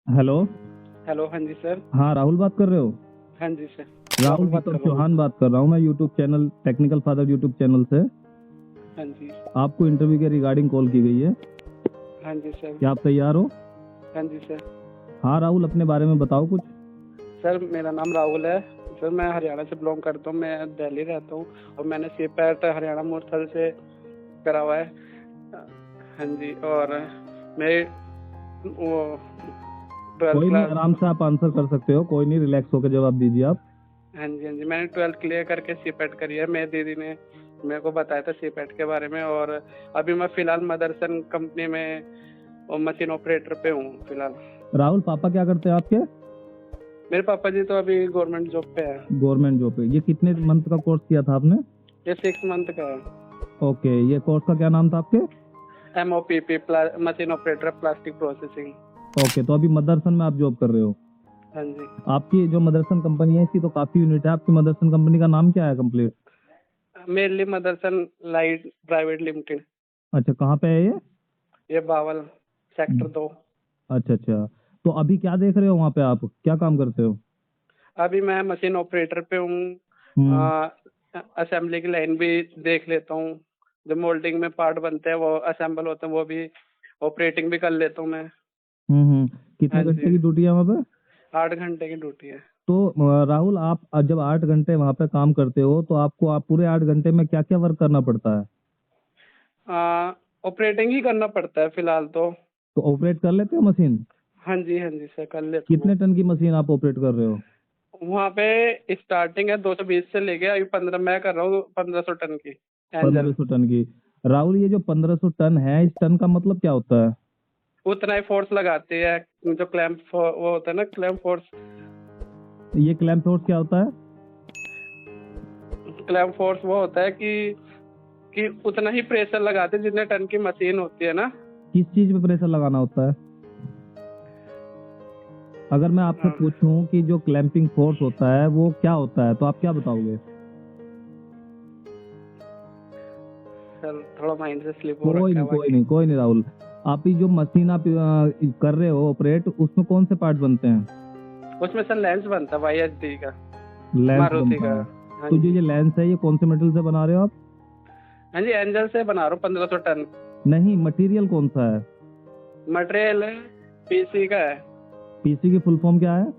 Hello. Hello, हाँ जी sir. हाँ, राहुल बात कर रहे हो? हाँ जी सर, राहुल बात कर दीपक रहा हूँ। चौहान बात कर रहा हूँ मैं, YouTube channel technical father YouTube channel से। हाँ जी। आपको इंटरव्यू के रिगार्डिंग कॉल की गई है। हाँ जी सर। क्या आप तैयार हो? हाँ जी सर। हाँ राहुल, अपने बारे में बताओ कुछ। सर मेरा नाम राहुल है। सर मैं हरियाणा से बिलोंग करता हूँ, मैं दिल्ली रहता हूँ और मैंने सीपैट हरियाणा मोरथल से करा हुआ है। हाँ जी। और मैं वो 12th कोई नहीं, क्लास। आराम से आप आंसर कर सकते हो, कोई नहीं, रिलैक्स होकर जवाब दीजिए आप। हाँ जी, हाँ जी, मैंने 12th क्लियर करके सीपैट करी है। मेरी दीदी ने मेरे को बताया था सीपैट के बारे में। और अभी मैं फिलहाल मदरसन कंपनी में मशीन ऑपरेटर पे हूँ फिलहाल। राहुल, पापा क्या करते हैं आपके? मेरे पापा जी तो अभी गवर्नमेंट जॉब पे है। गवर्नमेंट जॉब पे। ये कितने मंथ का कोर्स किया था आपने? ये 6 मंथ का है। ओके, ये कोर्स का क्या नाम था आपके? MOPP machine operator plastic processing. Okay, तो अभी मदरसन में आप जॉब कर रहे हो। हाँ जी। आपकी जो मदरसन कंपनी है, इसकी तो काफी यूनिट है। आपकी मदरसन कंपनी का नाम क्या है complete? Mainly Motherson light private limited. अच्छा, कहाँ पे है ये? ये बावल सेक्टर 2। अच्छा अच्छा। तो अभी क्या देख रहे हो वहाँ पे, आप क्या काम करते हो? अभी मैं मशीन ऑपरेटर पे हम्म हूँ। असेंबली की लाइन भी देख लेता हूँ। जो मोल्डिंग में पार्ट बनते हैं वो असेंबल होते हैं, वो भी ऑपरेटिंग भी कर लेता हूँ मैं। कितने हाँ घंटे जी। की ड्यूटी है वहाँ पे? 8 घंटे की ड्यूटी है। तो राहुल, आप जब 8 घंटे वहाँ पे काम करते हो तो आपको आप पूरे 8 घंटे में क्या क्या वर्क करना पड़ता है? ऑपरेटिंग ही करना पड़ता है फिलहाल तो। तो ऑपरेट कर लेते हो मशीन? हाँ जी, हाँ जी सर, कर लेता हूँ मैं। कितने टन की मशीन आप ऑपरेट कर रहे हो? वहाँ पे स्टार्टिंग है 220 से लेके अभी 15 मैं कर रहा हूँ 1500 टन की एंजल। 1500 टन की। राहुल, ये जो 1500 टन है, इस टन का मतलब क्या होता है? उतना ही फोर्स लगाती है। जो क्लैंप वो होता है ना, क्लैंप फोर्स। ये क्लैंप फोर्स क्या होता है? क्लैंप फोर्स वो होता है कि उतना ही प्रेशर लगाते हैं जितने टन की मशीन होती है ना। किस चीज पे प्रेशर लगाना होता है? अगर मैं आपसे पूछूं कि जो क्लैंपिंग फोर्स होता है वो क्या होता है, तो आप क्या बताओगे? सर थोड़ा माइंड से स्लिप हो रखा है कोई बाकी। नहीं, कोई नहीं राहुल। आप ये जो मशीन आप कर रहे हो ऑपरेट, उसमें कौन से पार्ट बनते हैं? उसमें सर लेंस बनता है YHD का, लेंस मारुति बनता का। है। हाँ तो जो जी। ये लेंस है, ये कौन से मेटल से बना रहे हो आप? हाँ जी, एंजल से बना रहा हूँ 1500 टन। नहीं, मटेरियल कौन सा है? मटेरियल PC का है। पीसी की फुल फॉर्म क्या है?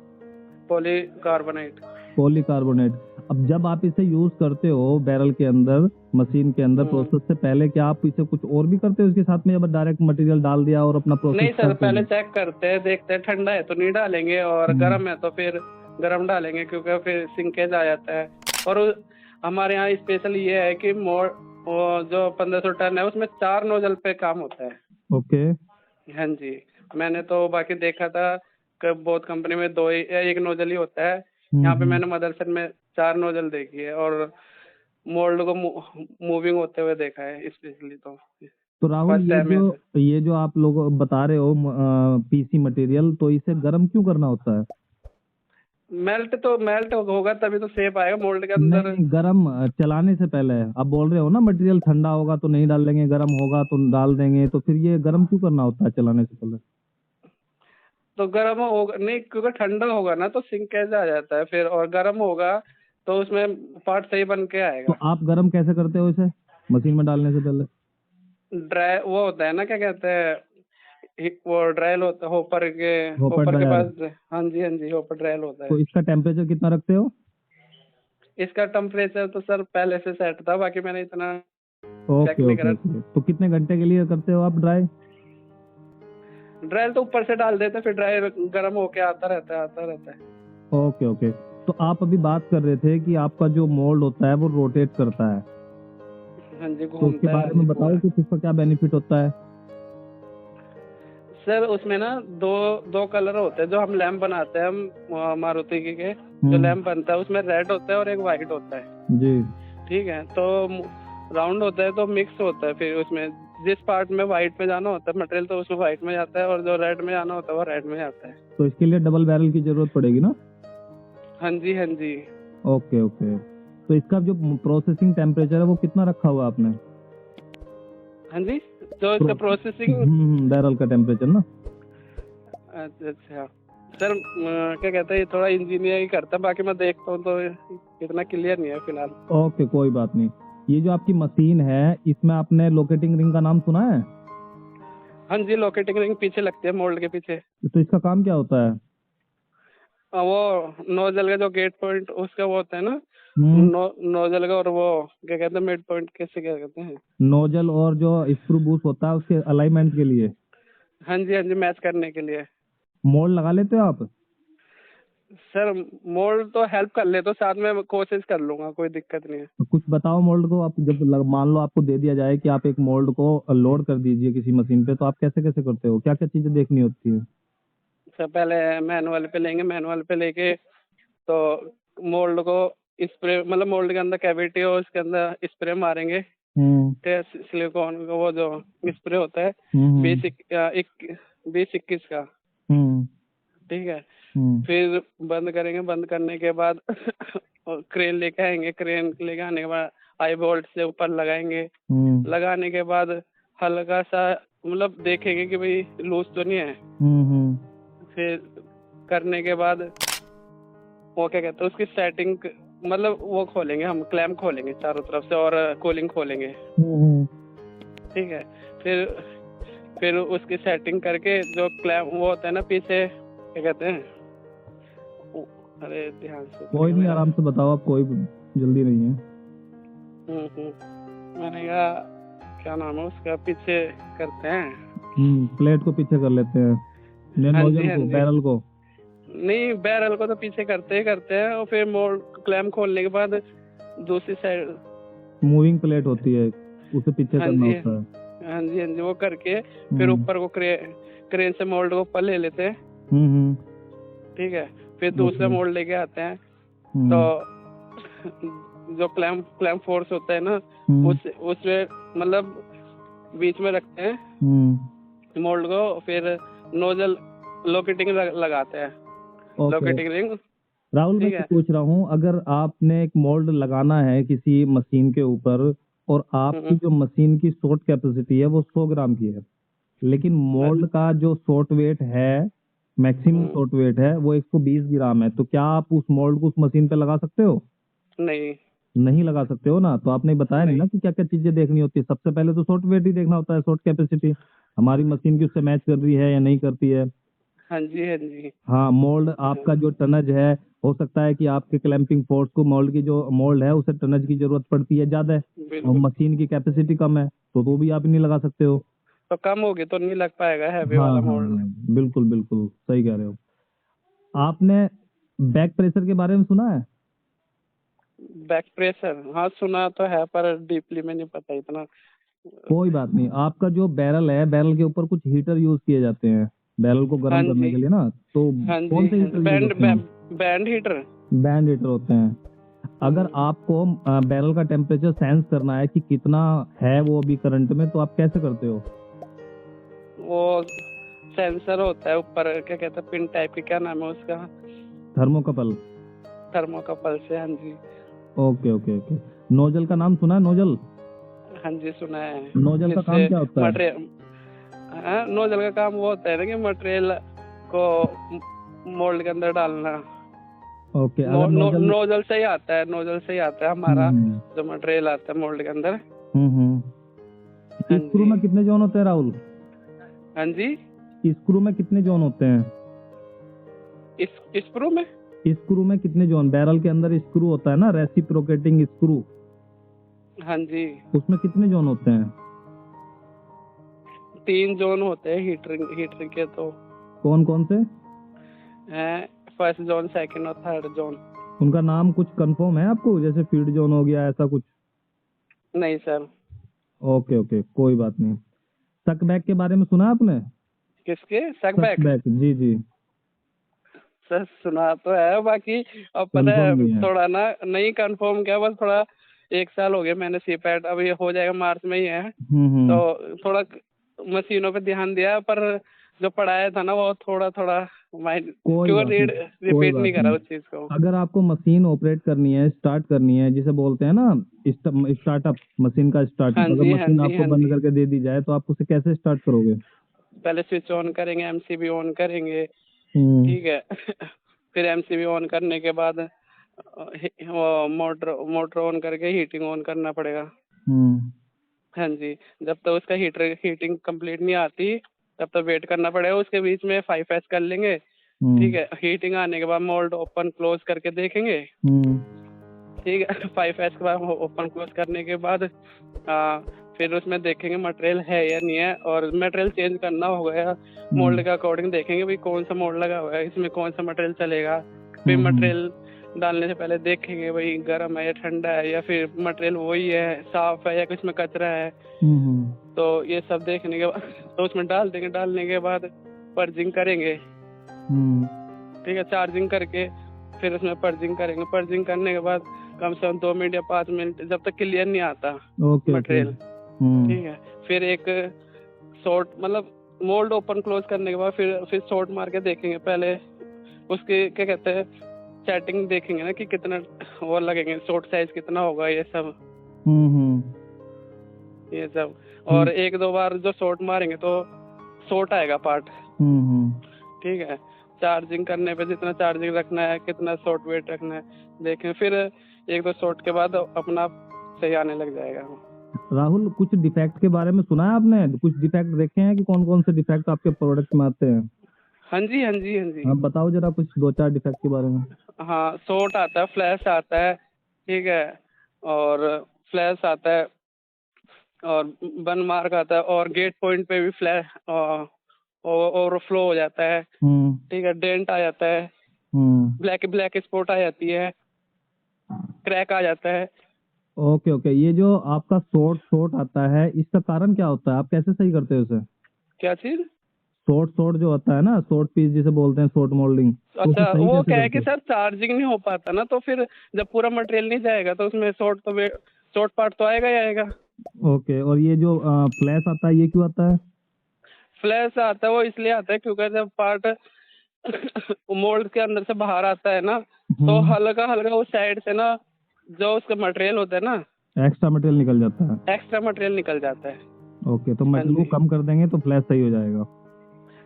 पॉलीकार्बोनेट। पॉलीकार्बोनेट। अब जब आप इसे यूज करते हो बैरल के अंदर, मशीन के अंदर, प्रोसेस से पहले क्या आप इसे कुछ और भी करते हो इसके साथ में, या बस डायरेक्ट मटेरियल डाल दिया और अपना प्रोसेस नहीं सर, करते पहले हो? चेक करते हैं, देखते हैं ठंडा है तो नहीं डालेंगे और गर्म है तो फिर गर्म डालेंगे, क्योंकि फिर सिंकेज आ जाता है। और हमारे यहाँ स्पेशल ये है कि वो जो 1500 टन है उसमें 4 नोजल पे काम होता है। ओके। हाँ जी। मैंने तो बाकी देखा था कि बहुत कंपनी में 2 या 1 नोजल ही होता है। यहाँ पे मैंने मदरसन में 4 नोजल देखी है और मोल्ड को मूविंग होते हुए देखा है स्पेशली तो। तो राहुल, फर्स्ट टाइम है सर। ये जो आप लोग बता रहे हो पीसी मटेरियल, तो इसे गर्म क्यों करना होता है? मेल्ट होगा तभी तो शेप आएगा मोल्ड के नहीं अंदर। नहीं, गर्म चलाने से पहले आप बोल रहे हो ना, मटेरियल ठंडा होगा तो नहीं डालेंगे, गर्म होगा तो डाल देंगे, तो फिर ये गर्म क्यों करना होता है चलाने से पहले? तो गर्म होगा नहीं, क्योंकि ठंडा होगा ना तो सिंकेज आ जाता है फिर, और गर्म होगा तो उसमें पार्ट सही बन के तो आएगा। आप गर्म कैसे करते हो इसे मशीन में डालने से पहले? ड्राई वो होता है ना, क्या कहते हैं, वो ड्रायल होता है होपर होपर के ड्रायर। पास। हाँ जी, हाँ जी, होपर ड्रायल होता है। तो इसका टेम्परेचर कितना रखते हो? इसका टेम्परेचर तो सर पहले से सेट था, बाकी मैंने इतना चेक ओके नहीं ओके करा। ओके। तो कितने घंटे के लिए करते हो आप ड्राई? ड्रायल तो ऊपर से डाल देते, फिर ड्राई गर्म होके आता रहता है। Okay okay. तो आप अभी बात कर रहे थे कि आपका जो मोल्ड होता है वो रोटेट करता है, हाँ जी, तो उसके घूमता है। हाँ बारे जी में बताओ पूरा। कुछ, इसका क्या बेनिफिट होता है? सर उसमें ना दो दो कलर होते हैं जो हम लैंप बनाते हैं, हम मारुति के जो लैंप बनता है उसमें रेड होता है और एक वाइट होता है। जी। ठीक है, तो राउंड होता है तो मिक्स होता है, फिर उसमें जिस पार्ट में वाइट में जाना होता है मटेरियल तो उसमें वाइट में जाता है, और जो रेड में जाना होता है वो रेड में जाता है। तो इसके लिए डबल बैरल की जरूरत पड़ेगी ना? हाँ जी, हाँ जी। Okay okay. तो इसका जो प्रोसेसिंग टेम्परेचर है वो कितना रखा हुआ है आपने? हाँ जी, जो इसका प्रोसेसिंग बैरल का टेम्परेचर ना? अच्छा अच्छा सर, क्या कहते हैं, ये थोड़ा इंजीनियर ही करता है, बाकी मैं देखता हूँ तो इतना क्लियर नहीं है फिलहाल। ओके, कोई बात नहीं। ये जो आपकी मशीन है, इसमें आपने लोकेटिंग रिंग का नाम सुना है? हाँ जी, लोकेटिंग रिंग पीछे लगती है मोल्ड के पीछे। तो इसका काम क्या होता है? वो नोजल का जो गेट पॉइंट उसका वो होता है ना, हम्म। नोजल का, और वो क्या कहते हैं, मिड पॉइंट कैसे क्या कहते हैं। नोजल और जो स्क्रू बूस होता है उसके अलाइनमेंट के लिए। हाँ जी, मैच करने के लिए। मोल्ड लगा लेते हो आप? सर मोल्ड तो हेल्प कर ले तो साथ में कोशिश कर लूंगा, कोई दिक्कत नहीं है। तो कुछ बताओ मोल्ड को। आप जब मान लो आपको दे दिया जाए कि आप एक मोल्ड को लोड कर दीजिए किसी मशीन पे, तो आप कैसे कैसे करते हो? क्या क्या चीजें देखनी होती है? सर पहले मैनुअल पे लेंगे, मैनुअल पे लेके तो मोल्ड को स्प्रे, मतलब मोल्ड के अंदर कैविटी हो, उसके अंदर स्प्रे मारेंगे। हम्म। सिलिकॉन का वो जो स्प्रे होता है, हम्म। 20-21 का। हम्म। ठीक है, हम्म। फिर बंद करेंगे, बंद करने के बाद क्रेन लेके आएंगे, क्रेन लेके आने के बाद आई बोल्ट से ऊपर लगाएंगे। हम्म। लगाने के बाद हल्का सा मतलब देखेंगे कि भाई लूज तो नहीं है। हम्म। फिर करने के बाद वो क्या कहते हैं, उसकी सेटिंग, मतलब वो खोलेंगे, हम क्लैम्प खोलेंगे चारों तरफ से और कूलिंग खोलेंगे। हम्म। ठीक है, फिर उसकी सेटिंग करके जो क्लैम्प वो होता है ना पीछे, क्या कहते हैं, अरे ध्यान से कोई नहीं, आराम से बताओ आप, कोई जल्दी नहीं है। मैंने कहा क्या नाम है उसका, पीछे करते हैं। प्लेट को पीछे कर लेते हैं, हाँ जी, नोजल हाँ को, जी। बैरल को। नहीं, बैरल को तो पीछे करते ही करते हैं, और फिर मोल्ड क्लैम्प खोलने के बाद दूसरी साइड मूविंग प्लेट होती है, उसे पीछे हाँ करना जी, होता है। हाँ जी, हाँ जी, वो करके फिर ऊपर को क्रेन से मोल्ड को ऊपर ले लेते हैं। हम्म। ठीक है, फिर दूसरा मोल्ड लेके आते हैं। हम्म। तो जो क्लैम्प फोर्स होता है ना, उसमें मतलब बीच में रखते हैं मोल्ड को, फिर नोजल लोकेटिंग लगाते हैं, लोकेटिंग रिंग। राहुल, मैं ठीक ये है, पूछ रहा हूँ, अगर आपने एक मोल्ड लगाना है किसी मशीन के ऊपर, और आपकी जो मशीन की शॉर्ट कैपेसिटी है वो 100 ग्राम की है, लेकिन मोल्ड का जो शॉर्ट वेट है, मैक्सिमम शॉर्ट वेट है, वो 120 ग्राम है, तो क्या आप उस मोल्ड को उस मशीन पे लगा सकते हो? नहीं नहीं लगा सकते हो ना? तो आपने बताया नहीं ना कि क्या क्या चीजें देखनी होती है। सबसे पहले तो शॉर्ट वेट ही देखना होता है, शॉर्ट कैपेसिटी हमारी मशीन की उससे मैच कर रही है या नहीं करती है। हाँ जी, हाँ जी, हाँ, मोल्ड आपका जो टनज है, हो सकता है कि आपके क्लैंपिंग फोर्स को, मोल्ड की जो मोल्ड है उसे टनज की जरूरत पड़ती है ज्यादा है, और बिल्कुल। मशीन की कैपेसिटी कम है, तो वो भी आप नहीं लगा सकते हो। तो कम होगी तो नहीं लग पाएगा हैवी हाँ वाला हाँ मोल्ड। हाँ, बिल्कुल बिल्कुल सही कह रहे हो। आपने बैक प्रेशर के बारे में सुना है? बैक प्रेशर, हाँ सुना तो है, पर डीपली में नहीं पता इतना। कोई बात नहीं। आपका जो बैरल है, बैरल के ऊपर कुछ हीटर यूज किए जाते हैं बैरल को हाँ गर्म करने जी, के लिए ना, तो हाँ कौन जी, से हाँ जी, हीटर यूज होते हैं? Band heater. बैंड हीटर होते हैं। अगर आपको बैरल का टेम्परेचर सेंस करना है कि कितना है वो अभी करंट में, तो आप कैसे करते हो? वो सेंसर होता है ऊपर, क्या कहते हैं, पिन टाइप की, क्या नाम है उसका, थर्मोकपल। थर्मोकपल से। हाँ जी, ओके ओके ओके। नोजल का नाम सुना है? नोजल, हाँ जी सुना है। नोजल का काम जिससे क्या होता है? मटेरियल, हाँ, नोजल का काम वो होता है ना कि मटेरियल को मोल्ड के अंदर डालना। ओके, अगर नोजल नोजल से ही आता है, नोजल से ही आता है हमारा जो मटेरियल आता है मोल्ड के अंदर। हाँ स्क्रू जी, में कितने जोन होते हैं राहुल? हाँ जी, स्क्रू में कितने जोन होते हैं? इस स्क्रू में, स्क्रू में कितने जोन? बैरल के अंदर स्क्रू होता है ना, रेसिप्रोकेटिंग स्क्रू, हाँ जी, उसमें कितने जोन होते हैं? 3 जोन होते हैं हीटरिंग के, तो कौन कौन से? हैं फर्स्ट जोन, सेकंड और थर्ड जोन। उनका नाम कुछ कंफर्म है आपको, जैसे फीड जोन हो गया ऐसा कुछ? नहीं सर। ओके ओके, कोई बात नहीं। सक बैक के बारे में सुना आपने? किसके? सक सकबैक? बैक, जी जी। सर सुना तो है, बाकी अब पता कंफर्म है नहीं है? थोड़ा ना, नहीं कंफर्म क्या, बस थोड़ा 1 साल हो गया मैंने सीपैट, अभी हो जाएगा मार्च में ही है, हम्म। तो थोड़ा मशीनों पे ध्यान दिया, पर जो पढ़ाया था ना वो थोड़ा थोड़ा माइंड, कोई क्यों बात नहीं, कोई रिपीट नहीं बात करा नहीं। उस चीज को। अगर आपको मशीन ऑपरेट करनी है, स्टार्ट करनी है, जिसे बोलते हैं ना स्टार्टअप, मशीन का हाँ स्टार्टअप, अगर जी, हाँ मशीन जी, आपको हाँ बंद जी। करके दे दी जाए तो आप उसे कैसे स्टार्ट करोगे? पहले स्विच ऑन करेंगे, एमसीबी ऑन करेंगे, हम्म। ठीक है। फिर एमसीबी ऑन करने के बाद वो मोटर मोटर ऑन करके हीटिंग ऑन करना पड़ेगा। हम्म। हाँ जी, जब तक उसका हीटिंग कंप्लीट नहीं आती तब तक वेट करना पड़ेगा। उसके बीच में 5S कर लेंगे, ठीक है। हीटिंग आने के बाद मोल्ड ओपन क्लोज करके देखेंगे, ठीक है। 5S के बाद ओपन क्लोज करने के बाद फिर उसमें देखेंगे मटेरियल है या नहीं है, और मटेरियल चेंज करना होगा मोल्ड के अकॉर्डिंग। देखेंगे भाई कौन सा मोल्ड लगा हुआ है, इसमें कौन सा मटेरियल चलेगा। फिर मटेरियल डालने से पहले देखेंगे भाई गर्म है या ठंडा है, या फिर मटेरियल वही है, साफ है या कुछ में कचरा है। तो ये सब देखने के बाद तो उसमें डाल देंगे। डालने के बाद पर्जिंग करेंगे, ठीक है। चार्जिंग करके फिर उसमें पर्जिंग करेंगे। पर्जिंग करने के बाद कम से कम 2 मिनट या 5 मिनट, जब तक क्लियर नहीं आता मटेरियल, ठीक है। फिर एक शॉर्ट मतलब मोल्ड ओपन क्लोज करने के बाद फिर शॉर्ट मार के देखेंगे। पहले उसके क्या कहते हैं सेटिंग देखेंगे ना कि कितना वो लगेंगे, शॉर्ट साइज कितना होगा, ये सब ये सब। और 1-2 बार जो शॉर्ट मारेंगे तो शॉर्ट आएगा पार्ट, ठीक है। चार्जिंग करने पे जितना चार्जिंग रखना है, कितना शॉर्ट वेट रखना है देखें। फिर 1-2 शॉर्ट के बाद अपना सही आने लग जाएगा। राहुल, कुछ डिफेक्ट के बारे में सुना है आपने? कुछ डिफेक्ट देखे हैं कि कौन कौन से डिफेक्ट आपके प्रोडक्ट में आते हैं? हाँ जी, हाँ जी, हाँ जी। हाँ, बताओ जरा कुछ 2-4 डिफेक्ट के बारे में। हाँ, शॉर्ट आता है, फ्लैश आता है, ठीक है, और फ्लैश आता है, और बन मार्क आता है, और गेट पॉइंट पे भी फ्लैश ओवरफ्लो हो जाता है, ठीक है। डेंट आ जाता है, ब्लैक स्पॉट आ जाती है, क्रैक आ जाता है। ओके। ये जो आपका शॉर्ट आता है, इसका कारण क्या होता है? आप कैसे सही करते हो उसे? क्या चीज? शॉर्ट जो होता है ना, शॉर्ट पीस जिसे बोलते हैं, शॉर्ट मोल्डिंग। अच्छा, वो क्या है कि सर चार्जिंग नहीं हो पाता ना, तो फिर जब पूरा मटेरियल नहीं जाएगा तो उसमें शॉर्ट पार्ट तो आएगा ही आएगा। ओके। और ये जो फ्लैश आता है, ये क्यों आता है? फ्लैश आता है वो इसलिए आता है क्योंकि जब पार्ट मोल्ड के अंदर से बाहर आता है ना, तो हल्का हल्का उस साइड से ना जो उसका मटेरियल होता है ना, एक्स्ट्रा मटेरियल निकल जाता है। एक्स्ट्रा मटेरियल निकल जाता है। ओके, तो मटेरियल को कम कर देंगे तो फ्लैश सही हो जाएगा?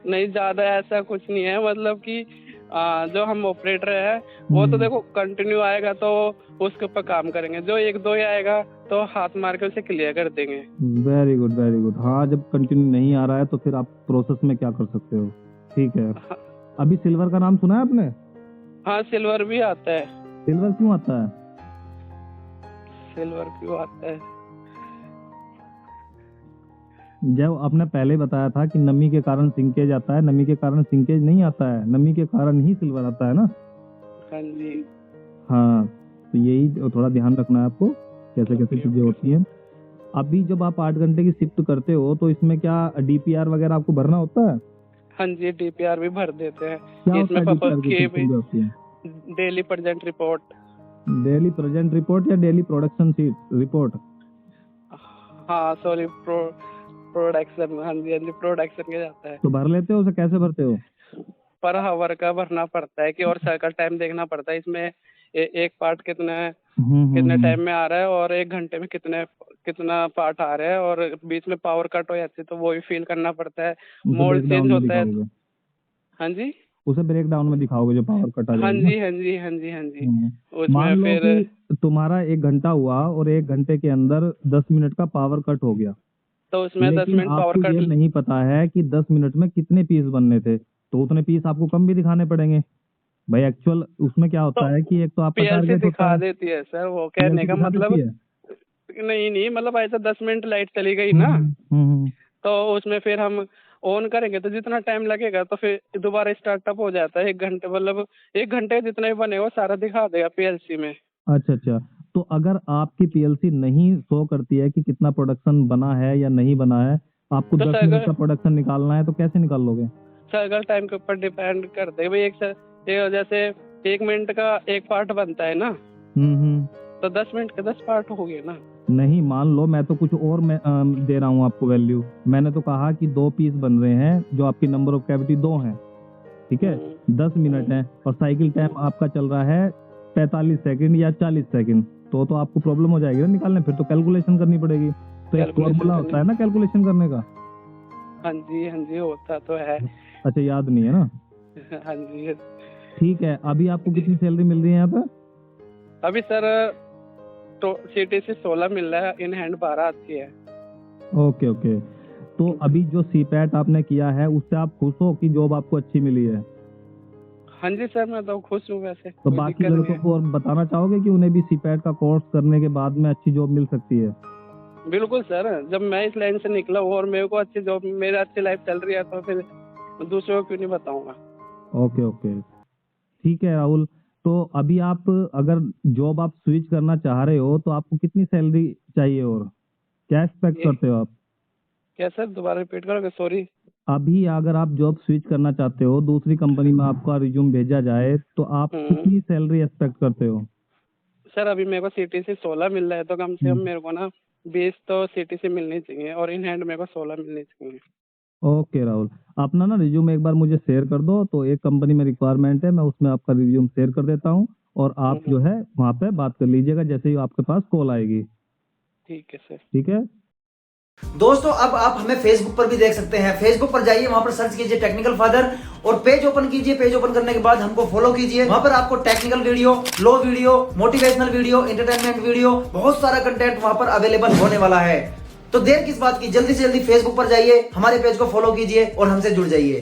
नहीं, ज्यादा ऐसा कुछ नहीं है। मतलब कि जो हम ऑपरेटर है वो तो देखो कंटिन्यू आएगा तो उसके ऊपर काम करेंगे। जो 1-2 आएगा तो हाथ मार के उसे क्लियर कर देंगे। Very good. हाँ, जब कंटिन्यू नहीं आ रहा है तो फिर आप प्रोसेस में क्या कर सकते हो, ठीक है। हाँ। अभी सिल्वर का नाम सुना है आपने? हाँ, सिल्वर भी आता है। सिल्वर क्यों आता है? सिल्वर क्यों आता है? जब आपने पहले बताया था कि नमी के कारण सिंकेज आता है, नमी के कारण सिंकेज नहीं आता है, नमी के कारण ही सिल्वर आता है ना। हाँ जी। हाँ, तो यही थोड़ा ध्यान रखना है आपको, कैसे कैसे चीजें होती हैं। अभी जब आप 8 घंटे की शिफ्ट करते हो तो इसमें क्या डीपीआर वगैरह आपको भरना होता है? हाँ जी, डीपीआर भी भर देते हैं। क्या इसमें होता है? Daily present report. Daily present report या डेली प्रोडक्शन रिपोर्ट? हाँ सॉरी, प्रोडक्शन। हाँ जी, प्रोडक्शन के जाता है। तो भर लेते हो उसे? कैसे भरते हो? पर हावर का भरना पड़ता है कि, और सर्कल टाइम देखना पड़ता है। इसमें एक पार्ट कितने टाइम में आ रहा है, और 1 घंटे में कितना पार्ट आ रहा है, और बीच में पावर कट हो जाती है तो वो भी फील करना पड़ता है। मोल्ड चेंज होता है। हाँ जी, उसे ब्रेक डाउन में दिखाओगे जो पावर कट आ जाएगा? हाँ जी। उसमें फिर तुम्हारा 1 घंटा हुआ और 1 घंटे के अंदर 10 मिनट का पावर कट हो गया, तो उसमें 10 मिनट पावर कट। ये नहीं पता है कि 10 मिनट में कितने पीस बनने थे, तो उतने पीस आपको कम भी दिखाने पड़ेंगे भाई। एक्चुअल उसमें क्या होता है कि एक तो आपका पीएलसी दिखा देती है सर, वो कहने का मतलब नहीं, मतलब ऐसा 10 मिनट लाइट चली गई ना, तो उसमें फिर हम ऑन करेंगे तो जितना टाइम लगेगा तो फिर दोबारा स्टार्टअप हो जाता है। 1 घंटे, मतलब 1 घंटे जितना भी बनेगा सारा दिखा देगा पीएलसी में। अच्छा। तो अगर आपकी पीएलसी नहीं शो करती है कि कितना प्रोडक्शन बना है या नहीं बना है, आपको तो 10 मिनट का प्रोडक्शन निकालना है, तो कैसे निकाल लोगे? सर्कल टाइम के ऊपर डिपेंड करते हैं भाई। जैसे 1 मिनट का 1 पार्ट बनता है ना, तो 10 मिनट के 10 पार्ट हो गए ना। नहीं, मान लो मैं तो कुछ और दे रहा हूँ आपको वैल्यू। मैंने तो कहा कि 2 पीस बन रहे हैं, जो आपकी नंबर ऑफ कैविटी 2 है, ठीक है। 10 मिनट है और साइकिल टाइम आपका चल रहा है 45 सेकंड या 40 सेकंड, तो आपको प्रॉब्लम हो जाएगी ना निकालने। फिर तो कैलकुलेशन करनी पड़ेगी। तो एक फॉर्मूला होता है ना कैलकुलेशन करने का। हाँ जी होता तो है। अच्छा, याद नहीं है ना? हाँ जी। ठीक है, अभी आपको कितनी सैलरी मिल रही है यहाँ पे? अभी सर तो सिटी से 16 मिल रहा है, इन हैंड 12 आती है। Okay okay. तो अभी जो सीपैट आपने किया है उससे आप खुश हो कि जॉब आपको अच्छी मिली है? हाँ जी सर, मैं तो खुश हूँ वैसे, तो कोई बाकी दिक्कत नहीं लड़कों है। को और बताना चाहोगे कि उन्हें भी सीपैट का कोर्स करने के बाद में अच्छी जॉब मिल सकती है? बिल्कुल सर, जब मैं इस लाइन से निकला हूँ और मेरे को अच्छी जॉब, मेरी अच्छी लाइफ चल रही है, तो फिर दूसरों को क्यों नहीं बताऊंगा। ओके ओके, ठीक है राहुल। तो अभी आप अगर जॉब आप स्विच करना चाह रहे हो तो आपको कितनी सैलरी चाहिए और क्या एक्सपेक्ट ये करते हो आप? क्या सर, दोबारा रिपीट करोगे? सॉरी। अभी अगर आप जॉब स्विच करना चाहते हो, दूसरी कंपनी में आपका रिज्यूम भेजा जाए, तो आप कितनी सैलरी एक्सपेक्ट करते हो? सर अभी मेरे को सिटी से 16 मिल रहा है, तो कम से कम मेरे को ना 20 तो सिटी से मिलनी चाहिए, और इन हैंड मेरे को 16 मिलनी चाहिए। ओके राहुल, अपना ना रिज्यूम एक बार मुझे शेयर कर दो, तो एक कंपनी में रिक्वायरमेंट है, मैं उसमें आपका रिज्यूम शेयर कर देता हूँ और आप जो है वहाँ पे बात कर लीजिएगा जैसे ही आपके पास कॉल आएगी। ठीक है सर। ठीक है दोस्तों, अब आप हमें फेसबुक पर भी देख सकते हैं। फेसबुक पर जाइए, वहां पर सर्च कीजिए टेक्निकल फादर और पेज ओपन कीजिए। पेज ओपन करने के बाद हमको फॉलो कीजिए। वहां पर आपको टेक्निकल वीडियो, लो video, motivational video, entertainment video, बहुत सारा कंटेंट वहां पर अवेलेबल होने वाला है। तो देर किस बात की, जल्दी से जल्दी फेसबुक पर जाइए, हमारे पेज को फॉलो कीजिए और हमसे जुड़ जाइए।